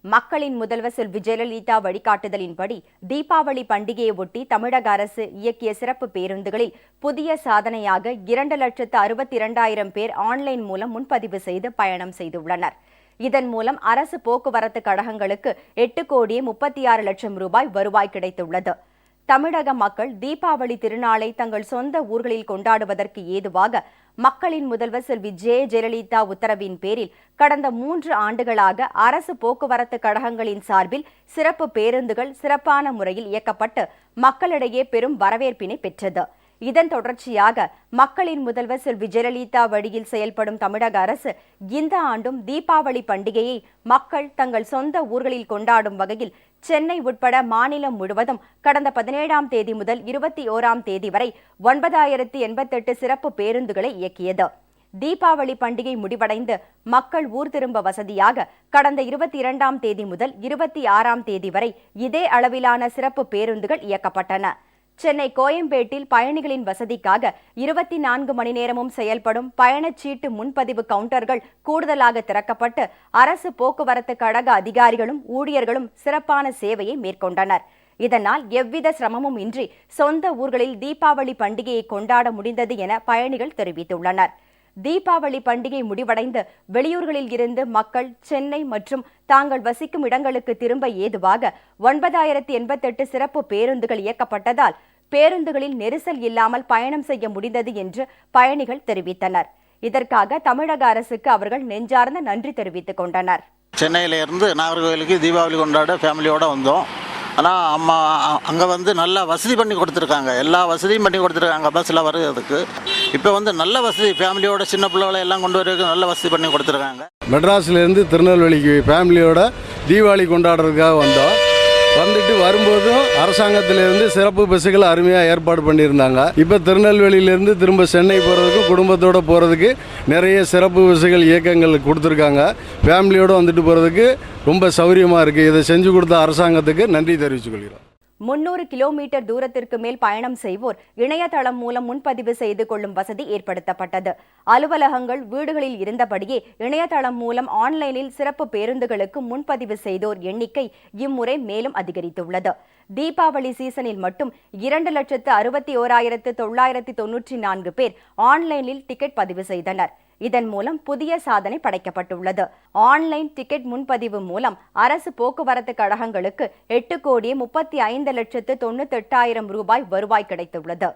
மக்களின் முதல்வர் செல்வி ஜெயலலிதா வழிகாட்டுதலின்படி தீபாவளி பண்டிகையை ஒட்டி தமிழக அரசு இயக்கிய சிறப்பு பேருந்துகளில் புதிய சாதனையாக 2,62,000 பேர் ஆன்லைன் மூலம் முன்பதிவு செய்து பயணம் செய்துள்ளனர். இதன் மூலம் அரசு போக்குவரத்து கழகங்களுக்கு 8,36,00,000 ரூபாய் வருவாய் கிடைத்துள்ளது. தமிழக மக்கள் தீபாவளி திருநாளை தங்கள் சொந்த ஊர்களில் கொண்டாடுவதற்கு ஏதுவாக மக்களின் முதல்வர் செல்வி ஜெயலலிதா உத்தரவின் பேரில் கடந்த 3 ஆண்டுகளாக அரசு போக்குவரத்து கழகங்களின் சார்பில் சிறப்பு பேருந்துகள் சிறப்பான முறையில் இயக்கப்பட்டு மக்களிடையே பெரும் வரவேற்பினை பெற்றது. இதன் தொடர்ச்சியாக மக்களின் முதல்வர் செல்வி ஜெயலலிதா வழியில் செயல்படும் தமிழக அரசு இந்த ஆண்டும் தீபாவளி பண்டிகையை மக்கள் தங்கள் சொந்த ஊர்களில் கொண்டாடும் வகையில் சென்னை உட்பட மாநிலம் முழுவதும் கடந்த 17ஆம் தேதி முதல் 21ஆம் தேதி வரை 9,088 சிறப்பு பேருந்துகளை இயக்கியது. தீபாவளி பண்டிகை முடிவடைந்து மக்கள் ஊர் திரும்ப வசதியாக கடந்த 22ஆம் தேதி முதல் 26ஆம் தேதி வரை இதே அளவிலான சிறப்பு பேருந்துகள் இயக்கப்பட்டன. சென்னை கோயம்பேட்டில் பயணிகளின் வசதிக்காக 24 மணி நேரமும் செயல்படும் பயணச்சீட்டு முன்பதிவு கவுண்டர்கள் கூடுதலாக திறக்கப்பட்டு அரசு போக்குவரத்து கழக அதிகாரிகளும் ஊழியர்களும் சிறப்பான சேவையை மேற்கொண்டனர். இதனால் எவ்வித சிரமமும் இன்றி சொந்த ஊர்களில் தீபாவளி பண்டிகையை கொண்டாட முடிந்தது என பயணிகள் தெரிவித்துள்ளனர். தீபாவளி பண்டிகை முடிவடைந்து வெளியூர்களில் இருந்து மக்கள் சென்னை மற்றும் தாங்கள் வசிக்கும் இடங்களுக்கு திரும்ப ஏதுவாக 9,088 சிறப்பு பேருந்துகள் இயக்கப்பட்டதால் பேருந்துகளில் நெரிசல் இல்லாமல் பயணம் செய்ய முடிந்தது என்று பயணிகள் தெரிவித்தனர். இதற்காக தமிழக அரசுக்கு அவர்கள் நெஞ்சார்ந்த நன்றி தெரிவித்துக் கொண்டனர். சென்னையிலிருந்து நாகர்கோவிலுக்கு தீபாவளி கொண்டாட ஃபேமிலியோடு வந்தோம். ஆனால் அம்மா அங்கே நல்லா வசதி பண்ணி கொடுத்துருக்காங்க, எல்லா வசதியும் பண்ணி கொடுத்துருக்காங்க பஸ்ஸில் வர்றதுக்கு. இப்போ நல்ல வசதி, ஃபேமிலியோட சின்ன பிள்ளைகளை எல்லாம் கொண்டு வரதுக்கு நல்ல வசதி பண்ணி கொடுத்துருக்காங்க. மெட்ராஸ்லேருந்து திருநெல்வேலிக்கு ஃபேமிலியோட தீபாவளி கொண்டாடுறதுக்காக வந்தோம். வந்துட்டு வரும்போதும் அரசாங்கத்திலேருந்து சிறப்பு பஸ்ஸுகள் அருமையாக ஏற்பாடு பண்ணியிருந்தாங்க. இப்போ திருநெல்வேலியிலேருந்து திரும்ப சென்னை போகிறதுக்கு குடும்பத்தோடு போகிறதுக்கு நிறைய சிறப்பு பஸ்ஸுகள் இயக்கங்கள் கொடுத்துருக்காங்க. ஃபேமிலியோடு வந்துட்டு போகிறதுக்கு ரொம்ப சௌகரியமாக இருக்குது. இதை செஞ்சு கொடுத்த அரசாங்கத்துக்கு நன்றி தெரிவித்துக் கொள்கிறோம். 300 கிலோமீட்டர் தூரத்திற்கு மேல் பயணம் செய்வோர் இணையதளம் மூலம் முன்பதிவு செய்து கொள்ளும் வசதி ஏற்படுத்தப்பட்டது. அலுவலகங்கள் வீடுகளில் இருந்தபடியே இணையதளம் மூலம் ஆன்லைனில் சிறப்பு பேருந்துகளுக்கு முன்பதிவு செய்தோர் எண்ணிக்கை இம்முறை மேலும் அதிகரித்துள்ளது. தீபாவளி சீசனில் மட்டும் 2,61,994 பேர் ஆன்லைனில் டிக்கெட் பதிவு செய்தனர். இதன் மூலம் புதிய சாதனை படைக்கப்பட்டுள்ளது. ஆன்லைன் டிக்கெட் முன்பதிவு மூலம் அரசு போக்குவரத்து கழகங்களுக்கு 8,35,98,000 ரூபாய் வருவாய் கிடைத்துள்ளது.